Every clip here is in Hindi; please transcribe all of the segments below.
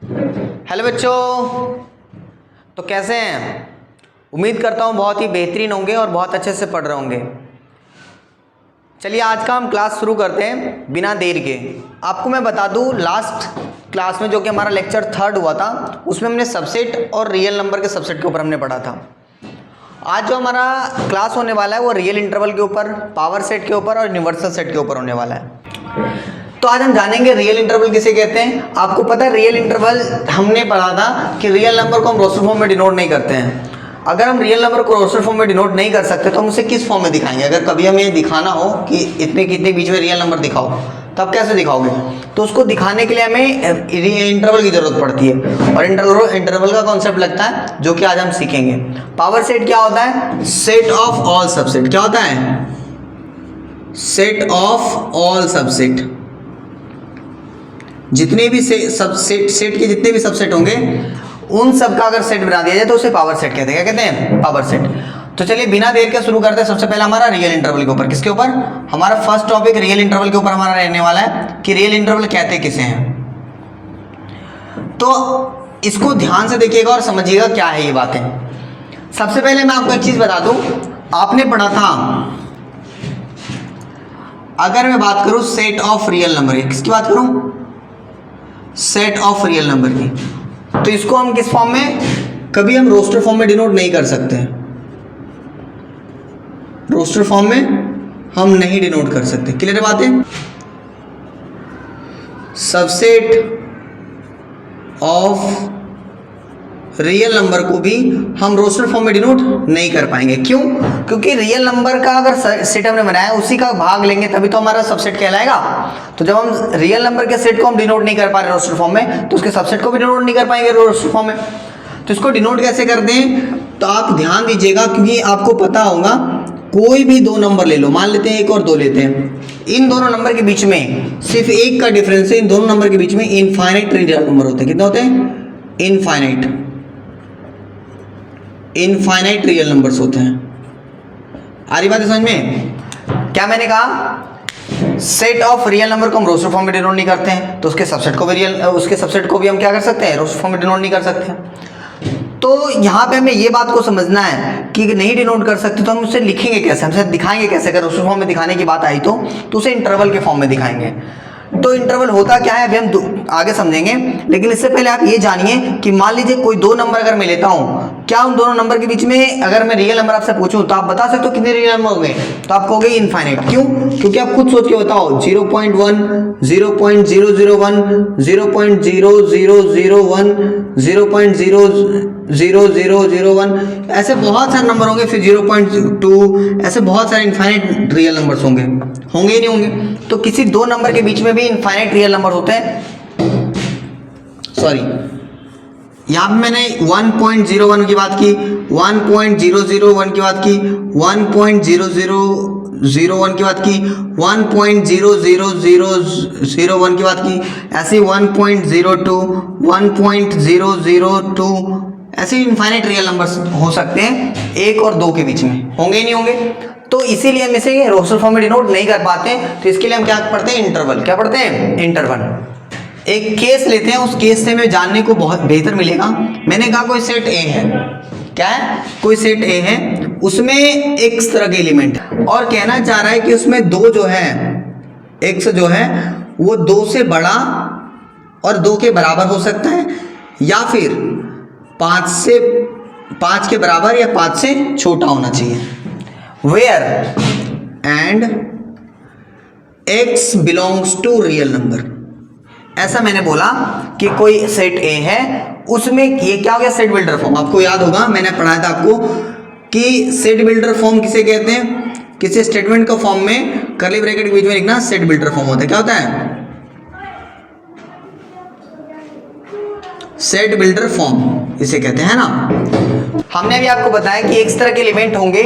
हेलो बच्चों, तो कैसे हैं? उम्मीद करता हूँ बहुत ही बेहतरीन होंगे और बहुत अच्छे से पढ़ रहे होंगे। चलिए आज का हम क्लास शुरू करते हैं बिना देर के। आपको मैं बता दूँ, लास्ट क्लास में जो कि हमारा लेक्चर 3 हुआ था, उसमें हमने सबसेट और रियल नंबर के सबसेट के ऊपर हमने पढ़ा था। आज जो हमारा क्लास होने वाला है वो रियल इंटरवल के ऊपर, पावर सेट के ऊपर और यूनिवर्सल सेट के ऊपर होने वाला है। तो आज हम जानेंगे रियल इंटरवल किसे कहते हैं। आपको पता है रियल इंटरवल हमने पढ़ा था कि रियल नंबर को हम रोस्टर फॉर्म में डिनोट नहीं करते हैं। अगर हम रियल नंबर को रोस्टर फॉर्म में डिनोट नहीं कर सकते तो हम उसे किस फॉर्म में दिखाएंगे? अगर कभी हमें दिखाना हो कि इतने कितने बीच में रियल नंबर दिखाओ, तो आप कैसे दिखाओगे? तो उसको दिखाने के लिए हमें इंटरवल की जरूरत पड़ती है, और इंटरवल का कॉन्सेप्ट लगता है जो कि आज हम सीखेंगे। पावर सेट क्या होता है? Set of all subset. क्या होता है? Set of all subset. जितने भी सेट के जितने भी सबसेट होंगे उन सब का अगर सेट बना दिया जाए तो उसे पावर सेट कहते हैं। क्या कहते हैं? Power set. तो चलिए बिना देर के शुरू करते हैं। सबसे पहले हमारा रियल इंटरवल के ऊपर। किसके ऊपर? हमारा फर्स्ट टॉपिक रियल इंटरवल के ऊपर हमारा रहने वाला है कि रियल इंटरवल कहते किसे हैं। तो इसको ध्यान से देखिएगा और समझिएगा क्या है ये बातें। सबसे पहले मैं आपको एक चीज बता दूं, आपने पढ़ा था, अगर मैं बात करूं सेट ऑफ रियल नंबर की, किसकी बात करूं? सेट ऑफ रियल नंबर की। तो इसको हम किस फॉर्म में? कभी हम रोस्टर फॉर्म में डिनोट नहीं कर सकते। रोस्टर फॉर्म में हम नहीं डिनोट कर सकते। क्लियर बात है? सबसेट ऑफ रियल नंबर को भी हम रोस्टर फॉर्म में डिनोट नहीं कर पाएंगे। क्यों? क्योंकि रियल नंबर का अगर सेट हमने बनाया उसी का भाग लेंगे तभी तो हमारा सबसेट कहलाएगा। तो जब हम रियल नंबर के सेट को हम डिनोट नहीं कर पा रहे रोस्टर फॉर्म में, तो उसके सबसेट को भी डिनोट नहीं कर पाएंगे रोस्टर फॉर्म में। तो इसको डिनोट कैसे करते हैं? तो आप ध्यान दीजिएगा, क्योंकि आपको पता होगा, कोई भी दो नंबर ले लो, मान लेते हैं 1 और 2 लेते हैं, इन दोनों नंबर के बीच में सिर्फ 1 का डिफरेंस है। इन दोनों नंबर के बीच में इनफाइनाइट रियल नंबर होते हैं। कितने होते हैं? इनफाइनाइट रियल नंबर्स होते हैं। आ रही बात है समझ में? क्या मैंने कहा? सेट ऑफ रियल नंबर को हम रोस्टर फॉर्म में डिनोट नहीं करते हैं, तो उसके सबसेट को भी हम क्या कर सकते हैं? रोस्टर फॉर्म में डिनोट नहीं कर सकते हैं। तो यहाँ पे हमें ये बात को समझना है कि नहीं डिनोट कर सकते तो हम उसे लिखेंगे कैसे, हमसे दिखाएंगे कैसे? अगर रोस्टर फॉर्म में दिखाने की बात आई तो उसे इंटरवल के फॉर्म में दिखाएंगे। तो इंटरवल होता क्या है अभी हम आगे समझेंगे, लेकिन इससे पहले आप ये जानिए कि मान लीजिए कोई 2 नंबर अगर मैं लेता हूं, क्या उन दोनों नंबर के बीच में अगर मैं रियल नंबर आपसे पूछूं तो आप बता सकते हो कितने रियल नंबर होंगे? तो आप कहोगे इनफाइनाइट। क्यों? क्योंकि आप खुद सोच के बताओ, 0.1, 0.001, 0.0001, 0.00001, ऐसे बहुत सारे नंबर होंगे, फिर 0.2, ऐसे बहुत सारे इनफाइनाइट रियल नंबर्स होंगे ही नहीं होंगे। तो किसी 2 नंबर के बीच में भी इनफाइनाइट रियल नंबर होते हैं। सॉरी, यहां पे मैंने 1.01 की बात की, 1.001 की बात की, 1.0001 की बात की, 1.00001 की बात की, ऐसे 1.02, 1.002, ऐसे इनफाइनाइट रियल नंबर्स हो सकते हैं 1 और 2 के बीच में। होंगे ही नहीं होंगे। तो इसीलिए हम इसे रोस्टर फॉर्म में डिनोट नहीं कर पाते। तो इसके लिए हम क्या पढ़ते हैं? इंटरवल। क्या पढ़ते हैं? इंटरवल। एक केस लेते हैं, उस केस से हमें जानने को बहुत बेहतर मिलेगा। मैंने कहा कोई सेट ए है। क्या है? कोई सेट ए है, उसमें x तरह के एलिमेंट है, और कहना चाह रहा है कि उसमें 2 जो है, x जो है वो 2 से बड़ा और 2 के बराबर हो सकता है, या फिर 5 के बराबर या 5 से छोटा होना चाहिए। Where and x belongs to real number। ऐसा मैंने बोला कि कोई सेट ए है, उसमें ये क्या हो गया? Set builder form. आपको याद होगा, मैंने पढ़ाया था आपको कि सेट बिल्डर फॉर्म किसे कहते हैं? किसी स्टेटमेंट का फॉर्म में कर्ली ब्रैकेट के बीच में लिखना सेट बिल्डर फॉर्म होता है। क्या होता है? सेट बिल्डर फॉर्म इसे कहते हैं ना। हमने भी आपको बताया कि x तरह के एलिमेंट होंगे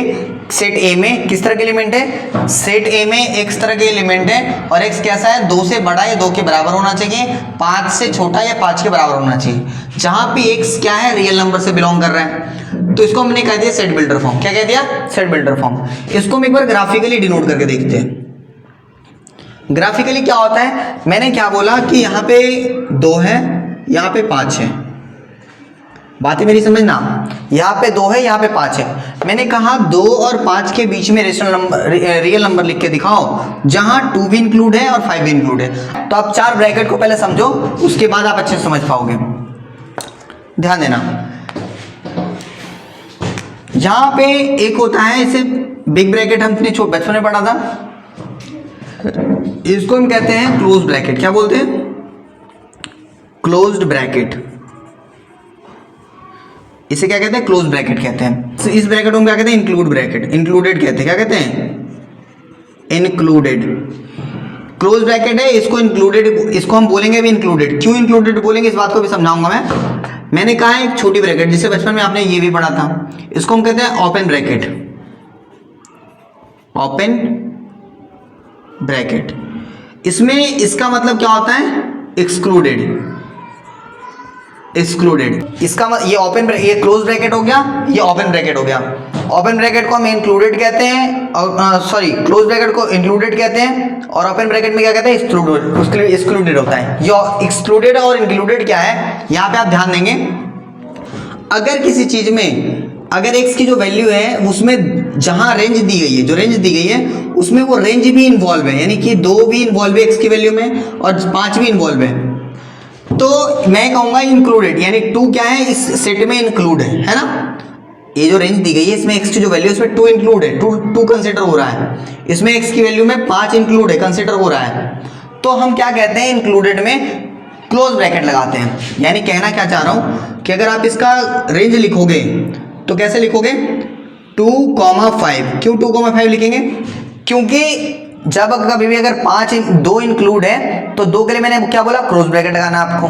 सेट ए में। किस तरह के एलिमेंट है? सेट ए में x तरह के एलिमेंट है, और x कैसा है? 2 से बड़ा या 2 के बराबर होना चाहिए, 5 से छोटा या 5 के बराबर होना चाहिए। जहां पे x क्या है? रियल नंबर से बिलोंग कर रहा है, तो इसको हमने कह दिया सेट बिल्डर फॉर्म। क्या कह दिया? Set builder form. इसको हम एक बार ग्राफिकली डिनोट करके देखते हैं। ग्राफिकली क्या होता है? मैंने क्या बोला कि यहाँ पे 2 है, यहाँ पे 5 है। बातें मेरी समझना, यहाँ पे 2 है, यहाँ पे 5 है। मैंने कहा 2 और 5 के बीच में रेशनल नंबर, रियल नंबर लिख के दिखाओ जहाँ 2 भी इंक्लूड है और 5 भी इंक्लूड है। तो आप 4 ब्रैकेट को पहले समझो, उसके बाद आप अच्छे से समझ पाओगे। ध्यान देना, यहाँ पे एक होता है इसे बिग ब्रैकेट, हमने बचपन में पढ़ा था, इसको हम कहते हैं क्लोज ब्रैकेट। क्या बोलते हैं? Closed bracket. इसे क्या कहते हैं? क्लोज ब्रैकेट कहते हैं। तो इस ब्रैकेट को क्या कहते हैं? इंक्लूड ब्रैकेट, इंक्लूडेड कहते हैं। क्या कहते हैं? इंक्लूडेड। क्लोज ब्रैकेट है, इसको इंक्लूडेड, इसको हम बोलेंगे भी इंक्लूडेड। क्यों इंक्लूडेड बोलेंगे इस बात को भी समझाऊंगा मैंने कहा एक छोटी ब्रैकेट, जिसे बचपन में आपने ये भी पढ़ा था, इसको हम कहते हैं ओपन ब्रैकेट। ओपन ब्रैकेट, इसमें इसका मतलब क्या होता है? एक्सक्लूडेड। एक्सक्लूडेड इसका ये ओपन, ये क्लोज ब्रैकेट हो गया, ये ओपन ब्रैकेट हो गया। ओपन ब्रैकेट को हम इंक्लूडेड कहते हैं, और सॉरी क्लोज ब्रैकेट को इंक्लूडेड कहते हैं, और ओपन ब्रैकेट में क्या कहते हैं? एक्सक्लूडेड होता है। ये एक्सक्लूडेड और इंक्लूडेड क्या है, यहाँ पे आप ध्यान देंगे। अगर किसी चीज में अगर x की जो वैल्यू है उसमें जहां रेंज दी गई है, जो रेंज दी गई है उसमें वो रेंज भी इन्वॉल्व है, यानी कि 2 भी इन्वॉल्व है x की वैल्यू में और 5 भी इन्वॉल्व है, तो मैं कहूंगा इंक्लूडेड, यानी 2 क्या है? इस सेट में इंक्लूड है ना। ये जो रेंज दी गई है इसमें x की जो वैल्यू है उसमें 2 इंक्लूड है, 2 कंसिडर हो रहा है, इसमें x की वैल्यू में 5 इंक्लूड है, कंसिडर हो रहा है। तो हम क्या कहते हैं? इंक्लूडेड में क्लोज ब्रैकेट लगाते हैं। यानी कहना क्या चाह रहा हूं कि अगर आप इसका रेंज लिखोगे तो कैसे लिखोगे? 2,5। क्यों 2,5 लिखेंगे? क्योंकि जब कभी भी अगर 2 इंक्लूड है तो 2 के लिए मैंने क्या बोला? क्लोज ब्रैकेट लगाना है आपको।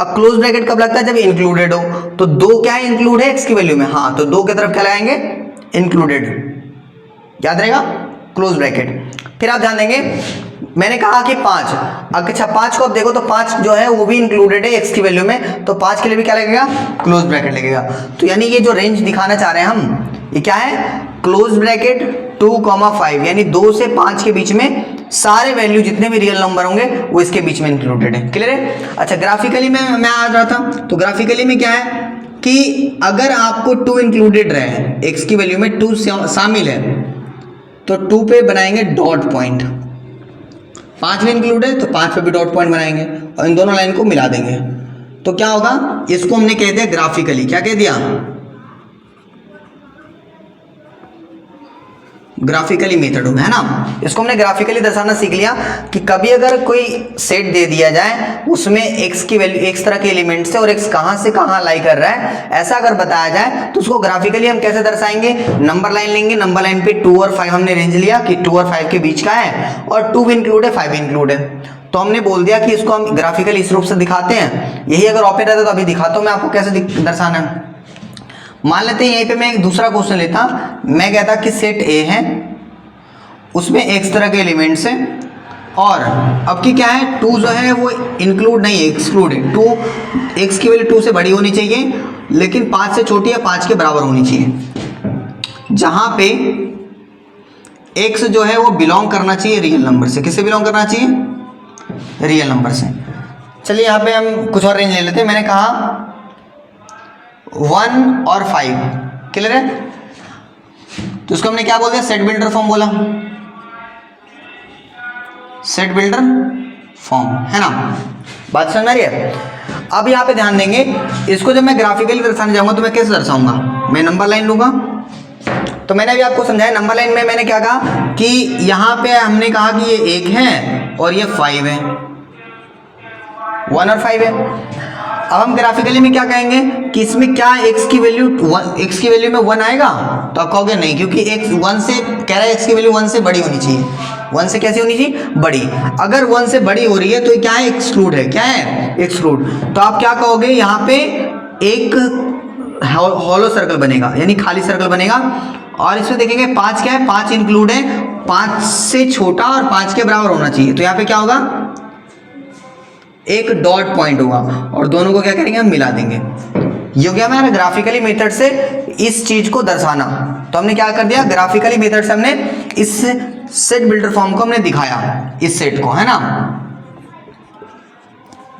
अब क्लोज ब्रैकेट कब लगता है? जब इंक्लूडेड हो। तो 2 क्या है? इंक्लूड है x की वैल्यू में, हाँ, तो 2 की तरफ क्या लगाएंगे? इंक्लूडेड। याद रहेगा? Close bracket. फिर आप ध्यान देंगे, मैंने कहा कि 5, अच्छा 5 को आप देखो तो 5 जो है वो भी इंक्लूडेड है x की वैल्यू में, तो 5 के लिए भी क्या लगेगा? क्लोज ब्रैकेट लगेगा। तो यानी ये जो रेंज दिखाना चाह रहे हैं हम, ये क्या है? क्लोज ब्रैकेट 2,5, यानी 2 से 5 के बीच में सारे वैल्यू जितने भी रियल नंबर होंगे वो इसके बीच में इंक्लूडेड है। क्लियर है? अच्छा, ग्राफिकली में मैं आ रहा था, तो ग्राफिकली में क्या है कि अगर आपको 2 इंक्लूडेड रहे, x की वैल्यू में 2 शामिल है, तो 2 पे बनाएंगे डॉट पॉइंट। 5 में इंक्लूड है तो 5 पे भी डॉट पॉइंट बनाएंगे और इन दोनों लाइन को मिला देंगे। तो क्या होगा? इसको हमने कह दिया ग्राफिकली। क्या कह दिया? ग्राफिकली मेथड है ना। इसको हमने ग्राफिकली दर्शाना सीख लिया कि कभी अगर कोई सेट दे दिया जाए उसमें x की वैल्यू, x तरह के एलिमेंट से, और x कहां से कहां लाई कर रहा है, ऐसा अगर बताया जाए तो उसको ग्राफिकली हम कैसे दर्शाएंगे? नंबर लाइन लेंगे, नंबर लाइन पे 2 और 5 हमने रेंज लिया कि 2 और 5 के बीच का है, और 2 भी इंक्लूड है, 5 भी इंक्लूड है, तो हमने बोल दिया कि इसको हम ग्राफिकली इस रूप से दिखाते हैं। यही अगर ओपन रहता तो अभी दिखाता हूं मैं आपको कैसे दर्शाना है। मान लेते हैं यहीं पे मैं एक दूसरा क्वेश्चन लेता, मैं कहता कि सेट A है, उसमें x तरह के एलिमेंट्स हैं, और अब की क्या है? 2 जो है वो इंक्लूड नहीं है, एक्सक्लूड है। 2, x की वैल्यू 2 से बड़ी होनी चाहिए, लेकिन 5 से छोटी या 5 के बराबर होनी चाहिए, जहां पे x जो है वो बिलोंग करना चाहिए रियल नंबर से। किससे बिलोंग करना चाहिए? रियल नंबर से। चलिए यहाँ पे हम कुछ और रेंज ले लेते हैं। मैंने कहा 1 और 5, क्लियर है? तो इसको हमने क्या बोल दिया? सेट बिल्डर फॉर्म बोला, सेट बिल्डर फॉर्म, है ना। बात समझ आ रही है? अब यहाँ पे ध्यान देंगे, इसको जब मैं ग्राफिकली दर्शाने जाऊंगा तो मैं कैसे दर्शाऊंगा? मैं नंबर लाइन लूंगा। तो मैंने अभी आपको समझाया, नंबर लाइन में मैंने क्या कहा कि यहाँ पे हमने कहा कि ये 1 है और ये 5 है, 1 और 5 है। अब हम ग्राफिकली में क्या कहेंगे कि इसमें क्या x की वैल्यू में 1 आएगा? तो आप कहोगे नहीं, क्योंकि x 1 से कह रहा है, x की वैल्यू 1 से बड़ी होनी चाहिए। 1 से कैसी होनी चाहिए? बड़ी। अगर 1 से बड़ी हो रही है तो क्या है? एक्सक्लूड है। क्या है? एक्सक्लूड। तो आप क्या कहोगे? यहाँ पे एक हॉलो सर्कल बनेगा, यानी खाली सर्कल बनेगा, और इसमें देखेंगे 5 क्या है? 5 इंक्लूड है, 5 से छोटा और 5 के बराबर होना चाहिए। तो यहाँ पे क्या होगा? एक डॉट पॉइंट होगा, और दोनों को क्या करेंगे? हम मिला देंगे। ये हो गया हमारा ग्राफिकली मेथड से इस चीज को दर्शाना। तो हमने क्या कर दिया? ग्राफिकली मेथड से हमने इस सेट बिल्डर फॉर्म को हमने दिखाया, इस सेट को, है ना,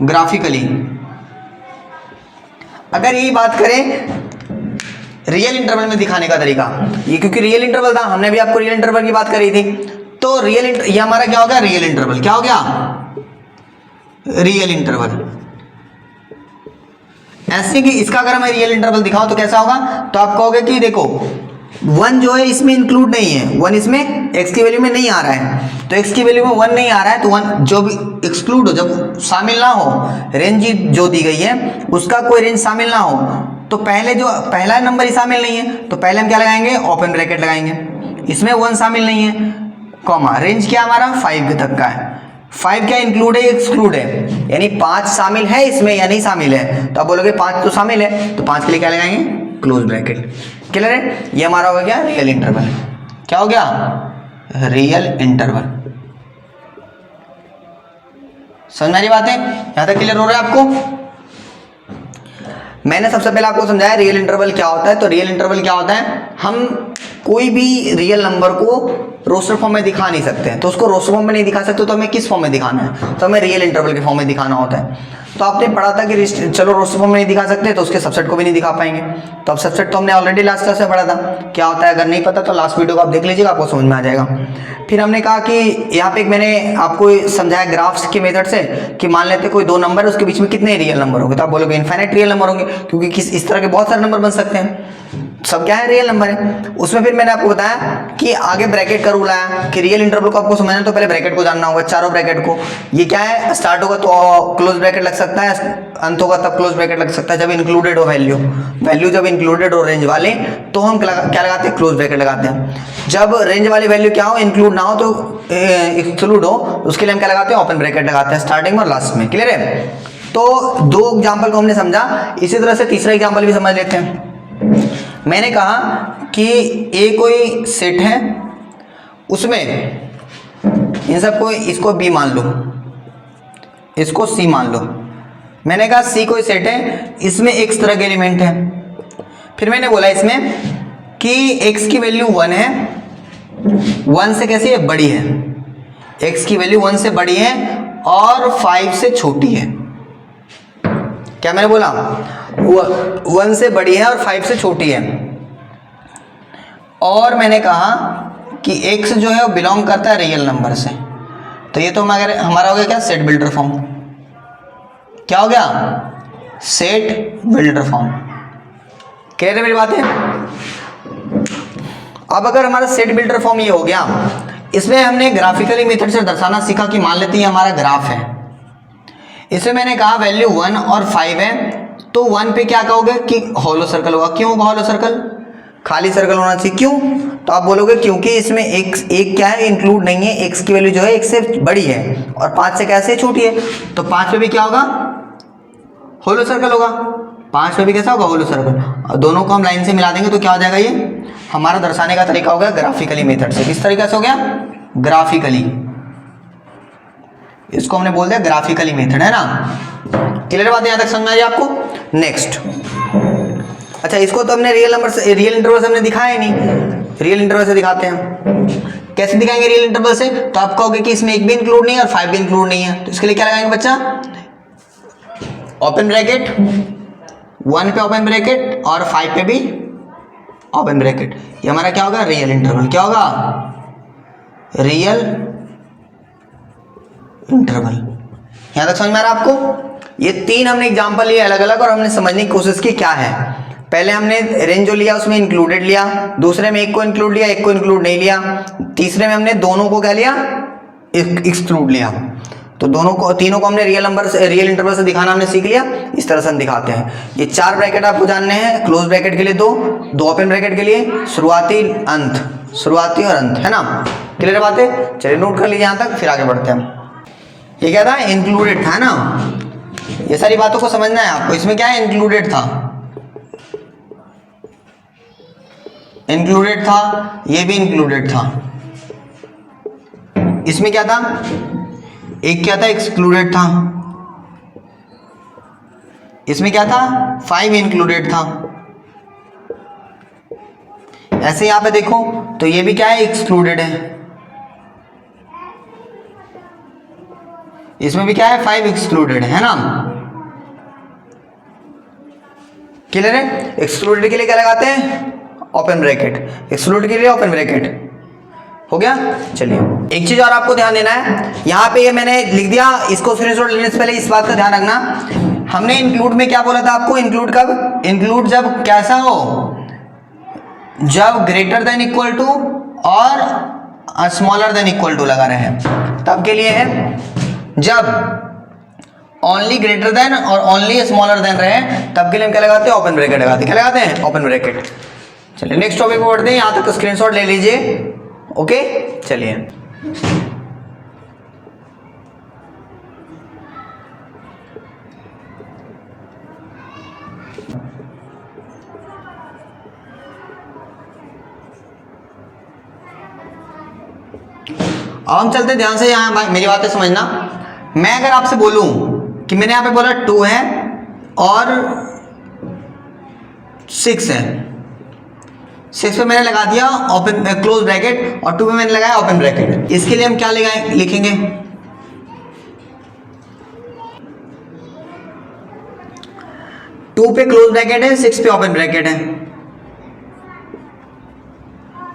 ग्राफिकली। अगर यही बात करें रियल इंटरवल में दिखाने का तरीका, ये क्योंकि रियल इंटरवल था, हमने भी आपको रियल इंटरवल की बात करी थी, तो ये हमारा क्या हो गया, रियल इंटरवल। क्या हो गया, रियल इंटरवल। ऐसे कि इसका अगर मैं रियल इंटरवल दिखाऊं तो कैसा होगा, तो आप कहोगे कि देखो 1 जो है इसमें इंक्लूड नहीं है, 1 इसमें x की वैल्यू में नहीं आ रहा है, तो x की वैल्यू में 1 नहीं आ रहा है, तो 1 जो भी एक्सक्लूड हो, जब शामिल ना हो, रेंज जो दी गई है उसका कोई रेंज शामिल ना हो, तो पहले जो पहला नंबर ही शामिल नहीं है, तो पहले हम क्या लगाएंगे, ओपन ब्रैकेट लगाएंगे, इसमें 1 शामिल नहीं है, कॉमा, रेंज क्या हमारा 5 तक का है, 5 क्या इंक्लूड है, एक्सक्लूड है, यानी 5 शामिल है इसमें या नहीं शामिल है, तो आप बोलोगे 5 तो शामिल है, तो 5 के लिए क्या लगाएंगे, क्लोज ब्रैकेट। क्लियर है, ये हमारा हो गया रियल इंटरवल। क्या हो गया, रियल इंटरवल। समझ में आ रही बातें, यहां तक क्लियर हो रहा है आपको। मैंने सबसे पहले आपको समझाया रियल इंटरवल क्या होता है। तो रियल इंटरवल क्या होता है, हम कोई भी रियल नंबर को रोस्टर फॉर्म में दिखा नहीं सकते हैं, तो उसको रोस्टर फॉर्म में नहीं दिखा सकते, तो हमें किस फॉर्म में दिखाना है, तो हमें रियल इंटरवल के फॉर्म में दिखाना होता है। तो आपने पढ़ा था कि चलो रोस्टर फॉर्म में नहीं दिखा सकते तो उसके सबसेट को भी नहीं दिखा पाएंगे, तो अब सबसेट तो हमने ऑलरेडी लास्ट क्लास में पढ़ा था क्या होता है, अगर नहीं पता तो लास्ट वीडियो को आप देख लीजिएगा, आपको समझ में आ जाएगा। फिर हमने कहा कि यहाँ पे मैंने आपको समझाया ग्राफ्स के मेथड से कि मान लेते कोई 2 नंबर है, उसके बीच में कितने रियल नंबर होंगे, तो आप बोलोगे इनफाइनाइट रियल नंबर होंगे, क्योंकि इस तरह के बहुत सारे नंबर बन सकते हैं, सब क्या है, रियल नंबर है। उसमें फिर मैंने आपको बताया कि आगे ब्रैकेट का रूल आया कि रियल इंटरवल को आपको समझना है तो पहले ब्रैकेट को जानना होगा, चारों ब्रैकेट को, ये क्या है, स्टार्ट होगा तो क्लोज ब्रैकेट लग सकता है, अंत होगा तब क्लोज ब्रैकेट लग सकता है, जब इंक्लूडेड हो वैल्यू जब इंक्लूडेड हो रेंज वाले, तो हम क्या लगाते हैं, क्लोज ब्रैकेट लगाते हैं। जब रेंज वाली वैल्यू क्या हो, इंक्लूड ना हो, तो एक्सक्लूड हो, उसके लिए हम क्या लगाते हैं, ओपन ब्रैकेट लगाते हैं स्टार्टिंग और लास्ट में। क्लियर है, तो 2 एग्जाम्पल को हमने समझा, इसी तरह से तीसरा एग्जाम्पल भी समझ लेते हैं। मैंने कहा कि ए कोई सेट है, उसमें इन सबको, इसको बी मान लो, इसको सी मान लो। मैंने कहा सी कोई सेट है, इसमें x तरह के एलिमेंट है। फिर मैंने बोला इसमें कि x की वैल्यू 1 है, 1 से कैसी है, बड़ी है, x की वैल्यू 1 से बड़ी है और 5 से छोटी है। क्या मैंने बोला, 1 से बड़ी है और 5 से छोटी है। और मैंने कहा कि x जो है वो बिलोंग करता है रियल नंबर से, तो ये तो हमारा हो गया क्या, सेट बिल्डर फॉर्म। क्या हो गया, सेट बिल्डर फॉर्म। क्लियर है मेरी बात है। अब अगर हमारा सेट बिल्डर फॉर्म ये हो गया, इसमें हमने ग्राफिकली मेथड से दर्शाना सीखा कि मान लेते हैं हमारा ग्राफ है, इसमें मैंने कहा वैल्यू 1 और 5 है, तो 1 पे क्या कहोगे कि हॉलो सर्कल होगा। क्यों होगा हॉलो सर्कल, खाली सर्कल होना चाहिए, क्यों, तो आप बोलोगे क्योंकि इसमें एक क्या है, इंक्लूड नहीं है, x की वैल्यू जो है 1 से बड़ी है और 5 से कैसे छोटी है, तो 5 पे भी क्या होगा, होलो सर्कल होगा, 5 पे भी कैसा होगा, होलो सर्कल। और दोनों को हम लाइन से मिला देंगे तो क्या हो जाएगा, ये हमारा दर्शाने का तरीका हो गया ग्राफिकली मेथड से। किस तरीके से हो गया, ग्राफिकली, इसको हमने बोल दिया ग्राफिकली मेथड, है ना। क्लियर बात है, यहां तक समझ आई आपको। नेक्स्ट, अच्छा इसको तो हमने रियल नंबर से, रियल इंटरवल से हमने दिखाया ही नहीं, रियल इंटरवल से दिखाते हैं। कैसे दिखाएंगे रियल इंटरवल से, तो आप कहोगे कि इसमें 1 भी इंक्लूड नहीं है और 5 भी इंक्लूड नहीं है, तो इसके लिए क्या लगाएंगे बच्चा, ओपन ब्रैकेट, 1 पे ओपन ब्रैकेट और 5 पे भी ओपन ब्रैकेट। ये हमारा क्या होगा, रियल इंटरवल। क्या होगा, रियल इंटरवल। यहां तक समझ में आ रहा है आपको। ये 3 हमने एग्जांपल लिए अलग अलग और हमने समझने की कोशिश की क्या है। पहले हमने रेंज जो लिया उसमें इंक्लूडेड लिया, दूसरे में एक को इंक्लूड लिया, एक को इंक्लूड नहीं लिया, तीसरे में हमने दोनों को क्या लिया, एक्सक्लूड लिया। तो दोनों को, तीनों को हमने रियल नंबर से, रियल इंटरवल से दिखाना हमने सीख लिया। इस तरह से हम दिखाते हैं। ये 4 ब्रैकेट आपको जानने हैं, क्लोज ब्रैकेट के लिए 2 ओपन ब्रैकेट के लिए, शुरुआती अंत, शुरुआती और अंत, है ना। क्लियर बात है, चलिए नोट कर लीजिए यहां तक, फिर आगे बढ़ते हैं। ये क्या था, इंक्लूडेड था, है ना। ये सारी बातों को समझना है आपको। इसमें क्या है, इंक्लूडेड था, इंक्लूडेड था, ये भी इंक्लूडेड था। इसमें क्या था, एक क्या था, एक्सक्लूडेड था। इसमें क्या था, 5 इंक्लूडेड था। ऐसे यहां पे देखो तो ये भी क्या है, एक्सक्लूडेड है। इसमें भी क्या है, 5 एक्सक्लूडेड है ना। क्लियर है? एक्सक्लूडेड के लिए क्या लगाते हैं? ओपन ब्रैकेट, एक्सक्लूड के लिए ओपन ब्रैकेट। हो गया? चलिए एक चीज और आपको ध्यान देना है, यहाँ पे ये मैंने लिख दिया, इसको स्क्रीनशॉट लेने से पहले इस बात का ध्यान रखना, हमने इंक्लूड में क्या बोला था आपको? इंक्लूड कब? इंक्लूड जब कैसा हो, जब ग्रेटर देन इक्वल टू और स्मॉलर देन इक्वल टू लगा रहे हैं तब के लिए है, जब ओनली ग्रेटर देन और ओनली स्मॉलर देन रहे तब के लिए हम क्या लगाते हैं? ओपन ब्रैकेट लगाते हैं। क्या लगाते हैं? Open bracket. चलिए नेक्स्ट टॉपिक पे बढ़ते हैं, यहाँ तक स्क्रीनशॉट ले लीजिए। ओके चलिए अब हम चलते ध्यान से, यहाँ मेरी बातें समझना। मैं अगर आपसे बोलूं कि मैंने यहाँ पे बोला 2 है और 6 है, 6 पे मैंने लगा दिया ओपन क्लोज ब्रैकेट और 2 पे मैंने लगाया ओपन ब्रैकेट, इसके लिए हम क्या लिखेंगे? टू पे क्लोज ब्रैकेट है, 6 पे ओपन ब्रैकेट है।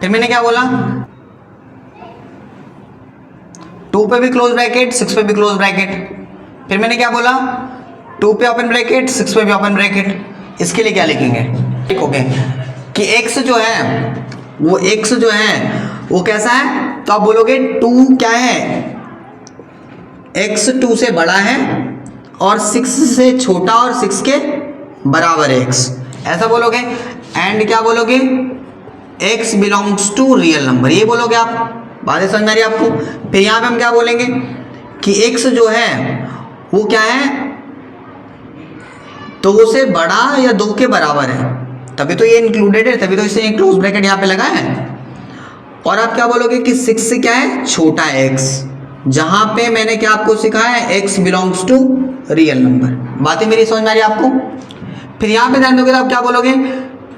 फिर मैंने क्या बोला? 2 पे भी क्लोज ब्रैकेट, 6 पे भी क्लोज ब्रैकेट। फिर मैंने क्या बोला? 2 पे ओपन ब्रैकेट, 6 पे भी ओपन ब्रैकेट। इसके लिए क्या लिखेंगे? लिखोगे कि x जो है वो x जो है वो कैसा है, तो आप बोलोगे 2 क्या है? x 2 से बड़ा है और 6 से छोटा और 6 के बराबर है x, ऐसा बोलोगे। एंड क्या बोलोगे? x belongs to real number, ये बोलोगे आप। बातें समझ में आ रही है आपको? फिर यहाँ पे हम क्या बोलेंगे कि x जो है वो क्या है? 2 से बड़ा या 2 के बराबर है, तभी तो ये इंक्लूडेड है, तभी तो इसे क्लोज ब्रैकेट यहाँ पे लगा है। और आप क्या बोलोगे कि 6 से क्या है? छोटा है x, जहां पे मैंने क्या आपको सिखाया है? x belongs to real number. बातें मेरी समझ में आ रही है आपको? फिर यहाँ पे ध्यान दोगे तो आप क्या बोलोगे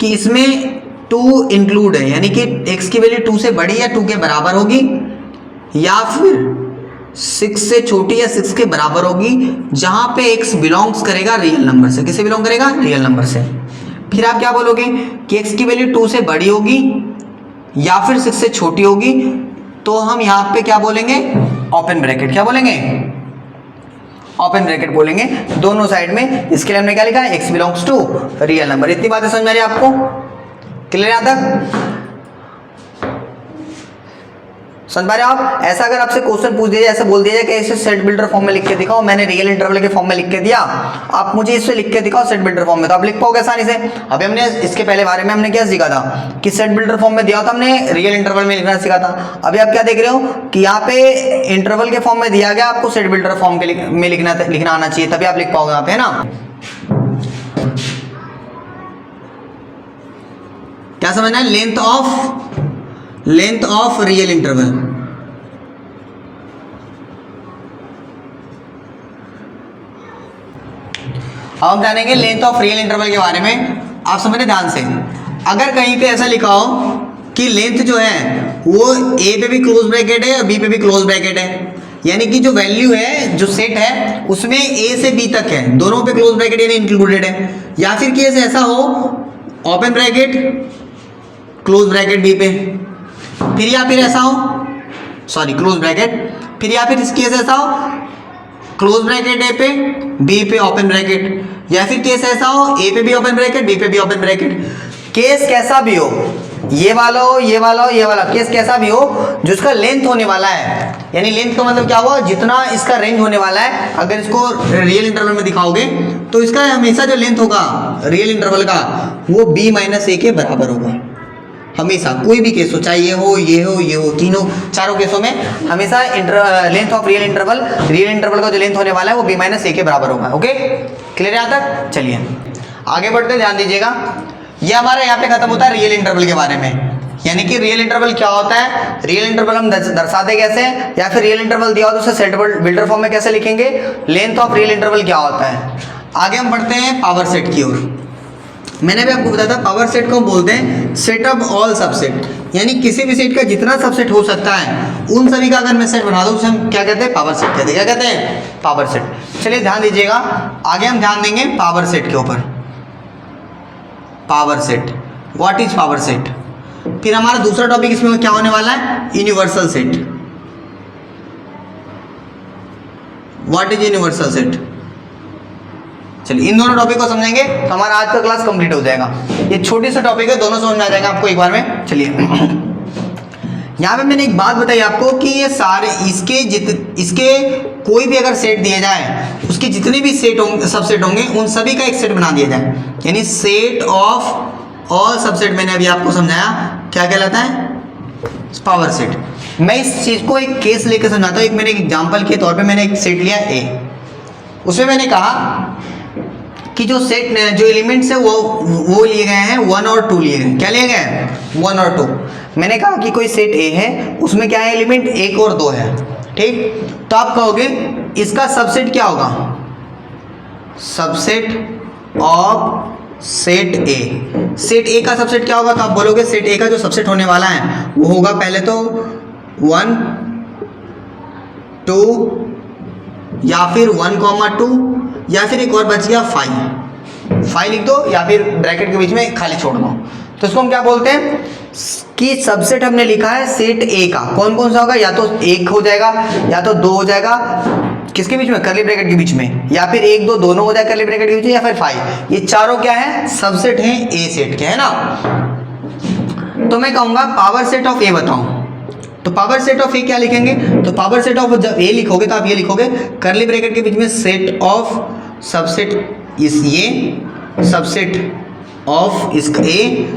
कि इसमें 2 इंक्लूड है, यानी कि x की वैल्यू 2 से बड़ी या 2 के बराबर होगी, या फिर 6 से छोटी या 6 के बराबर होगी, जहां पे x बिलोंग्स करेगा रियल नंबर से। किसे बिलोंग करेगा? रियल नंबर से। फिर आप क्या बोलोगे कि x की वैल्यू 2 से बड़ी होगी या फिर 6 से छोटी होगी, तो हम यहाँ पे क्या बोलेंगे? Open bracket. क्या बोलेंगे? ओपन ब्रैकेट बोलेंगे दोनों साइड में। इसके लिए हमने क्या लिखा है? x belongs to real number. इतनी बातें समझ में आ रही है आपको? क्लियर है? तक समझ पा रहे हो आप? ऐसा अगर आपसे क्वेश्चन पूछ दिया जाए, ऐसा बोल दिया जाए कि इसे सेट बिल्डर फॉर्म में लिख के दिखाओ, मैंने रियल इंटरवल के फॉर्म में लिख के दिया, आप मुझे इसे लिख के दिखाओ सेट बिल्डर फॉर्म में, तो आप लिख पाओगे आसानी से। अभी हमने इसके पहले बारे में हमने क्या सीखा था कि सेट बिल्डर फॉर्म में दिया था, हमने रियल इंटरवल में लिखना सीखा था। अभी आप क्या देख रहे हो कि यहाँ पे इंटरवल के फॉर्म में दिया गया, आपको सेट बिल्डर फॉर्म में लिखना आना चाहिए, तभी आप लिख पाओगे यहाँ पे, है ना? क्या समझना है? Length of real interval. अब हम जानेंगे लेंथ ऑफ रियल इंटरवल के बारे में। आप समझे ध्यान से, अगर कहीं पे ऐसा लिखा हो कि लेंथ जो है वो ए पे भी क्लोज ब्रैकेट है और बी पे भी क्लोज ब्रैकेट है, यानी कि जो वैल्यू है, जो सेट है उसमें ए से बी तक है, दोनों पे क्लोज ब्रैकेट यानी इंक्लूडेड है, या फिर केस ऐसा हो open bracket close bracket B पे, फिर या फिर ऐसा हो सॉरी क्लोज ब्रैकेट, फिर या फिर इस केस ऐसा हो क्लोज ब्रैकेट ए पे बी पे ओपन ब्रैकेट, या फिर केस ऐसा हो ए पे भी ओपन ब्रैकेट बी पे भी ओपन ब्रैकेट। केस कैसा भी हो, ये वाला हो ये वाला हो ये वाला, केस कैसा भी हो जो इसका लेंथ होने वाला है, यानी लेंथ का मतलब क्या हुआ, जितना इसका रेंज होने वाला है, अगर इसको रियल इंटरवल में दिखाओगे तो इसका हमेशा जो लेंथ होगा रियल इंटरवल का वो b माइनस ए के बराबर होगा। हमेशा कोई भी केस हो, चाहे ये हो ये हो ये हो, तीनों चारों केसों में हमेशा लेंथ ऑफ रियल इंटरवल का जो लेंथ होने वाला है वो b माइनस ए के बराबर होगा। ओके क्लियर है यहाँ तक? चलिए आगे बढ़ते हैं, ध्यान दीजिएगा। ये हमारा यहाँ पे खत्म होता है रियल इंटरवल के बारे में, यानी कि रियल इंटरवल क्या होता है, रियल इंटरवल हम दर्शाते कैसे, या फिर रियल इंटरवल दिया हो तो उसे सेट बिल्डर फॉर्म में कैसे लिखेंगे, लेंथ ऑफ रियल इंटरवल क्या होता है। आगे हम बढ़ते हैं पावर सेट की ओर। मैंने भी आपको बताया था पावर सेट को हम बोलते हैं सेट ऑफ ऑल सबसेट, यानी किसी भी सेट का जितना सबसेट हो सकता है उन सभी का अगर मैं सेट बना दूं उसे हम क्या कहते हैं, पावर सेट कहते हैं। क्या कहते हैं? Power set. चलिए ध्यान दीजिएगा, आगे हम ध्यान देंगे पावर सेट के ऊपर। Power set. What is power set? फिर हमारा दूसरा टॉपिक इसमें क्या होने वाला है? Universal set. What is universal set? चलिए इन दोनों टॉपिक को समझेंगे तो हमारा आज का क्लास कंप्लीट हो जाएगा। ये छोटी सा टॉपिक है, दोनों समझ में आ जाएगा आपको एक बार में। चलिए यहाँ पे मैंने एक बात बताई आपको कि ये सारे इसके कोई भी अगर सेट दिया जाए, उसके जितने भी सेट होंगे, सबसेट होंगे, उन सभी का एक सेट बना दिया जाए, यानी सेट ऑफ ऑल सबसेट। मैंने अभी आपको समझाया क्या कहलाता है? Power set. मैं इस चीज को एक केस लेकर समझाता हूँ। एक मैंने एक एग्जाम्पल के तौर पे मैंने एक सेट लिया ए, उसमें मैंने कहा कि जो एलिमेंट्स है वो लिए गए हैं 1 और 2 लिए गए। क्या लिए गए हैं? 1 और 2। मैंने कहा कि कोई सेट ए है, उसमें क्या है? एलिमेंट 1 और 2 है। ठीक, तो आप कहोगे इसका सबसेट क्या होगा? Subset of set A. Set ए का सबसेट क्या होगा? तो आप बोलोगे सेट ए का जो सबसेट होने वाला है वो होगा पहले तो 1 2 या फिर 1,2 या फिर एक और बच गया 5 लिख दो या फिर ब्रैकेट के बीच में खाली छोड़ दो। तो इसको हम क्या बोलते हैं कि सबसेट हमने लिखा है सेट ए का। कौन कौन सा होगा? या तो 1 हो जाएगा, या तो 2 हो जाएगा, किसके बीच में? करली ब्रैकेट के बीच में, या फिर 1 2 दोनों हो जाएगा करली ब्रैकेट के बीच में, या फिर 5। ये चारों क्या है? सबसेट है ए सेट के, है ना। तो मैं कहूंगा पावर सेट ऑफ ए बताऊं, तो पावर सेट ऑफ ए क्या लिखेंगे? तो पावर सेट ऑफ जब ए लिखोगे तो आप ये लिखोगे करली ब्रैकेट के बीच में सेट ऑफ सबसेट इस ये सबसेट ऑफ इसका A,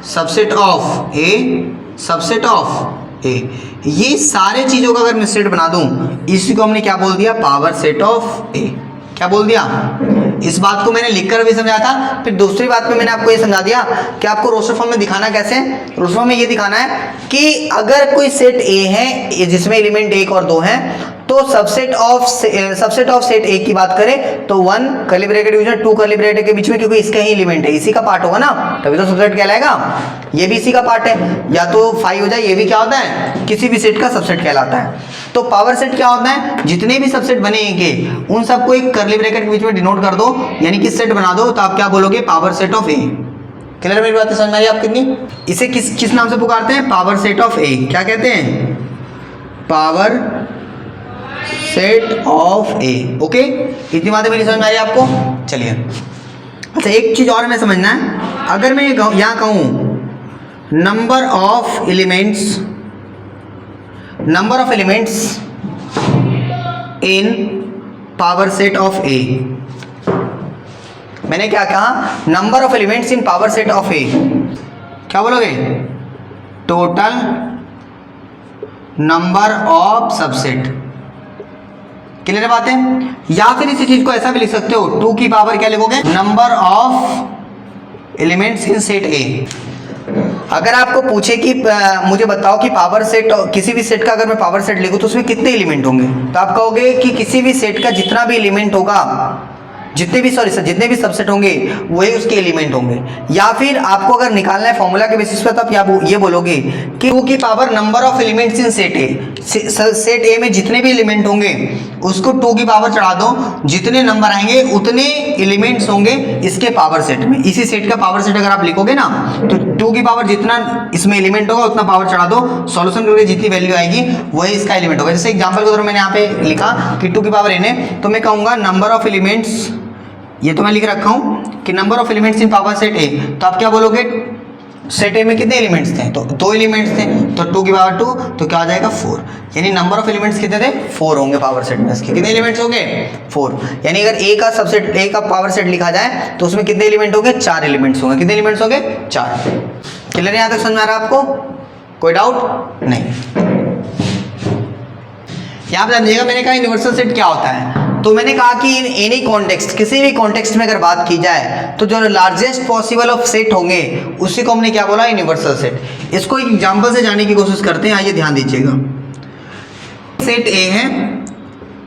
subset of A, subset of A. ये सारे चीजों का अगर मैं सेट बना दूं, इसी को हमने क्या बोल दिया? Power set of A. क्या बोल दिया? इस बात को मैंने लिखकर भी समझाया था। फिर दूसरी बात में मैंने आपको ये समझा दिया कि आपको रोस्टर फॉर्म में दिखाना कैसे? रोस्टर फॉर्म में ये दिखाना है कि अगर कोई सेट ए है जिसमें एलिमेंट 1 और 2 हैं, तो सबसेट ऑफ सेट ए की बात करें तो 1 कर्ली ब्रैकेट के बीच में 2 कर्ली ब्रैकेट के बीच में, क्योंकि इसका ही एलिमेंट है, इसी का पार्ट होगा ना, तभी तो सबसेट कहलाएगा। ये भी इसी का पार्ट है, या तो 5 हो जाए, ये भी क्या होता है? किसी भी सेट का सबसेट कहलाता है। तो पावर सेट क्या होता है? जितने भी सबसेट बनेंगे उन सबको एक कर्ली ब्रैकेट के बीच में डिनोट कर दो, यानी कि सेट बना दो, तो आप क्या बोलोगे? Power set of A. Clear मेरी बात समझ में आ रही है आप कितनी? इसे किस नाम से पुकारते हैं? Power set of A. क्या कहते हैं? Power set of A. Okay, इतनी बातें मेरी समझ में आ रही है आपको? चलिए अच्छा, एक चीज और हमें समझना है। अगर मैं यहाँ कहूँ number of elements in power set of A, मैंने क्या कहा? Number of elements in power set of A. क्या बोलोगे? Total number of subset. Clear बात है? या फिर इसी चीज को ऐसा भी लिख सकते हो, 2 की पावर क्या लिखोगे? Number of elements in set ए। अगर आपको पूछे कि मुझे बताओ कि पावर सेट, किसी भी सेट का अगर मैं पावर सेट लिखूं तो उसमें कितने एलिमेंट होंगे, तो आप कहोगे कि किसी भी सेट का जितना भी एलिमेंट होगा, जितने भी सबसेट होंगे वही उसके एलिमेंट होंगे। या फिर आपको अगर निकालना है फॉर्मूला के बेसिस पर, तो आप ये बोलोगे कि 2 की power number of elements in set A. Set ए में जितने भी एलिमेंट होंगे उसको 2 की पावर चढ़ा दो, जितने नंबर आएंगे उतने एलिमेंट्स होंगे इसके पावर सेट में। इसी सेट का पावर सेट अगर आप लिखोगे ना, तो 2 की पावर जितना इसमें एलिमेंट होगा उतना पावर चढ़ा दो, सॉल्यूशन करके जितनी वैल्यू आएगी वही इसका एलिमेंट होगा। जैसे एग्जाम्पल के तौर पर मैंने यहाँ पे लिखा कि 2 की पावर n है, तो मैं कहूँगा नंबर ऑफ एलिमेंट्स, ये तो मैं लिख रखा हूं कि number of elements in power set ए। तो आप क्या बोलोगे? सेट ए में कितने एलिमेंट्स थे? तो 2 एलिमेंट्स थे, तो 2 की पावर 2, तो क्या आ जाएगा? 4। यानी नंबर ऑफ एलिमेंट्स कितने थे? 4 होंगे पावर सेट में। इसके कितने एलिमेंट्स होंगे? 4। यानी अगर ए का सबसेट, ए का पावर सेट लिखा जाए तो उसमें कितने एलिमेंट होंगे? 4 एलिमेंट्स होंगे। कितने एलिमेंट्स होंगे? 4। क्लियर? यहां तक समझ में आ रहा है आपको? कोई डाउट नहीं? यहां पर समझिएगा, मैंने कहा यूनिवर्सल सेट क्या होता है। तो मैंने कहा कि इन एनी कॉन्टेक्स्ट, किसी भी कॉन्टेक्स्ट में अगर बात की जाए तो जो लार्जेस्ट पॉसिबल ऑफ सेट होंगे उसी को हमने क्या बोला? Universal set. इसको एक एग्जांपल से जानने की कोशिश करते हैं। आइए ध्यान दीजिएगा। सेट ए है,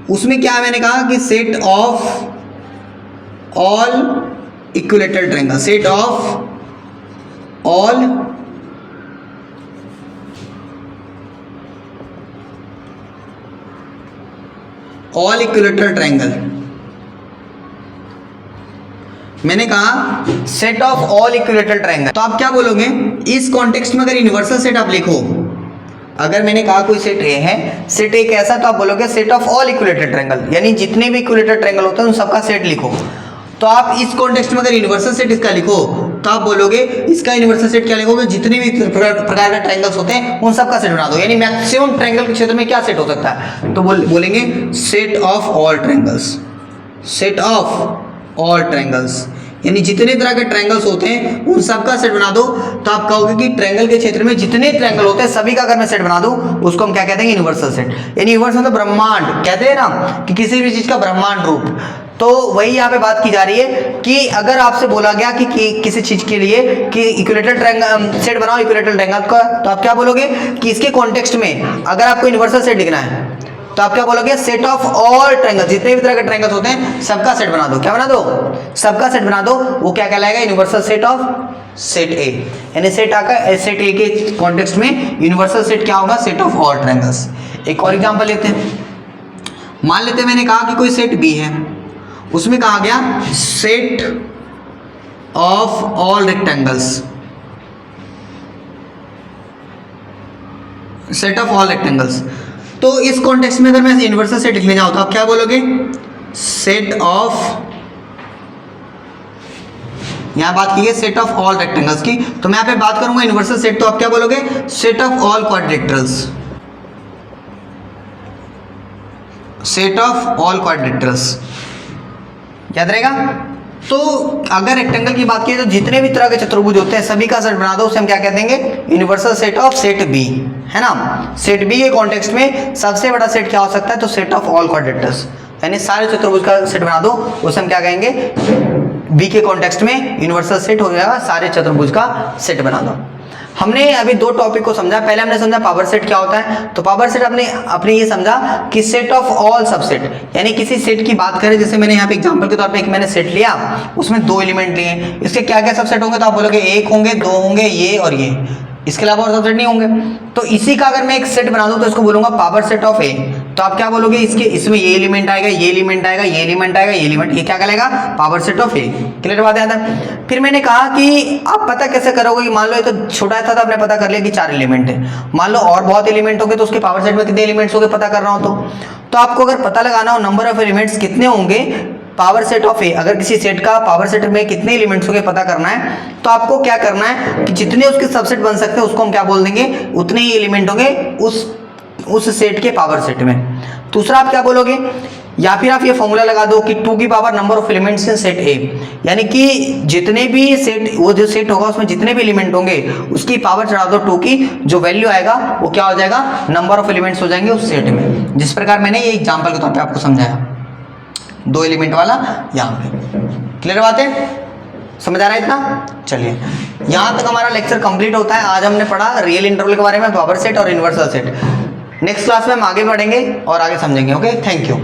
उसमें क्या मैंने कहा कि set of all equilateral triangle, set of all equilateral triangle मैंने कहा set of all equilateral triangle, तो आप क्या बोलोगे इस कॉन्टेक्स्ट में अगर यूनिवर्सल सेट आप लिखो, अगर मैंने कहा कोई सेट ए है, सेट ए कैसा, तो आप बोलोगे set of all equilateral triangle, यानी जितने भी इक्विलेटरल ट्रायंगल होते हैं उन सबका सेट लिखो। तो आप इस कॉन्टेक्स्ट में अगर यूनिवर्सल सेट इसका लिखो तो आप बोलोगे इसका यूनिवर्सल सेट क्या लिखोगे, जितने भी प्रकार के ट्रायंगल्स होते हैं उन सबका सेट बना दो, यानी मैक्सिमम ट्रायंगल के क्षेत्र में क्या सेट हो सकता है, तो बोलेंगे set of all triangles, set of all triangles, यानी जितने तरह के ट्रायंगल्स होते हैं उन सबका सेट बना दो। तो आप कहोगे कि ट्रायंगल के क्षेत्र में जितने ट्रायंगल होते हैं सभी का अगर मैं सेट बना दूं उसको हम क्या कहते हैं, यूनिवर्सल सेट। यानी यूनिवर्सल मतलब ब्रह्मांड, कहते हैं ना कि किसी भी चीज का ब्रह्मांड रूप, तो वही यहाँ पे बात की जा रही है कि अगर आपसे बोला गया कि किसी चीज के लिए कि इक्विलेटरल ट्रायंगल सेट बनाओ इक्विलेटरल ट्रायंगल का, तो आप क्या बोलोगे कि इसके कॉन्टेक्स्ट में अगर आपको यूनिवर्सल सेट लिखना है तो आप क्या बोलोगे सेट ऑफ ऑल ट्रायंगल, जितने भी तरह के ट्रायंगल्स होते हैं सबका सेट बना दो। क्या बना दो, सबका सेट बना दो। वो क्या कहलाएगा, यूनिवर्सल सेट ऑफ सेट ए, यानी सेट आकर सेट ए के कॉन्टेक्स्ट में यूनिवर्सल सेट क्या होगा, सेट ऑफ ऑल ट्रायंगल्स। एक और एग्जांपल लेते हैं, मान लेते हैं मैंने कहा कि कोई सेट बी है, उसमें कहा गया set of all rectangles, set of all rectangles. तो इस कॉन्टेक्स्ट में अगर मैं यूनिवर्सल सेट लिखने जाऊं तो आप क्या बोलोगे, सेट ऑफ, यहां बात की है सेट ऑफ ऑल रेक्टेंगल्स की, तो मैं यहां पे बात करूंगा यूनिवर्सल सेट, तो आप क्या बोलोगे set of all quadrilaterals, set of all quadrilaterals, याद रहेगा। तो अगर रेक्टेंगल की बात की तो जितने भी तरह के चतुर्भुज होते हैं सभी का सेट बना दो, उसे हम क्या कहते हैं, universal set of set B, है ना। सेट बी के कॉन्टेक्स्ट में सबसे बड़ा सेट क्या हो सकता है, तो सेट ऑफ ऑल क्वाड्रिलेटरल्स, यानी सारे चतुर्भुज का सेट बना दो, उसे हम क्या कहेंगे, बी के कॉन्टेक्स्ट में यूनिवर्सल सेट हो जाएगा, सारे चतुर्भुज का सेट बना दो। हमने अभी दो टॉपिक को समझा, पहले हमने समझा पावर सेट क्या होता है, तो पावर सेट अपने ये समझा कि सेट ऑफ ऑल सबसेट, यानी किसी सेट की बात करें, जैसे मैंने यहाँ पे एग्जांपल के तौर पे एक मैंने सेट लिया, उसमें दो एलिमेंट लिए, इसके क्या क्या सबसेट होंगे, तो आप बोलोगे एक होंगे, दो होंगे, ये और ये, इसके अलावा और सबसेट नहीं होंगे। तो इसी का अगर मैं एक सेट बना दूं तो इसको बोलूंगा पावर सेट ऑफ ए, तो आप क्या बोलोगे, इसमें ये एलिमेंट आएगा, ये एलिमेंट आएगा, ये एलिमेंट आएगा, ये एलिमेंट, ये क्या कहलाएगा, power set of A. Clear बात है। फिर मैंने कहा कि आप पता कैसे करोगे, कि मान लो ये तो छोटा था, तो आपने पता कर लिया कि 4 एलिमेंट है, मान लो और बहुत एलिमेंट होंगे तो उसके पावर सेट में कितने एलिमेंट्स होंगे पता करना हो, तो आपको अगर पता लगाना हो नंबर ऑफ एलिमेंट्स कितने होंगे पावर सेट ऑफ ए, अगर किसी सेट का पावर सेट में कितने एलिमेंट्स होंगे पता करना है, तो आपको क्या करना है कि जितने उसके सबसेट बन सकते हैं उसको हम क्या बोल देंगे, उतने ही एलिमेंट होंगे उस सेट के पावर सेट में। दूसरा आप क्या बोलोगे, या फिर आप ये फॉर्मूला लगा दो कि 2 की power number of elements in set ए, यानी कि जितने भी सेट, वो जो सेट होगा उसमें जितने भी एलिमेंट होंगे उसकी पावर चढ़ा दो 2 की, जो वैल्यू आएगा वो क्या हो जाएगा, नंबर ऑफ एलिमेंट्स हो जाएंगे उस सेट में। जिस प्रकार मैंने ये एग्जाम्पल के तौर पर आपको समझाया, 2 एलिमेंट वाला यहाँ पे। क्लियर बात है, समझ आ रहा है इतना। चलिए यहाँ तक हमारा लेक्चर कंप्लीट होता है। आज हमने पढ़ा रियल इंटरवल के बारे में, पावर सेट और यूनिवर्सल सेट। नेक्स्ट क्लास में हम आगे बढ़ेंगे और आगे समझेंगे। Okay, thank you.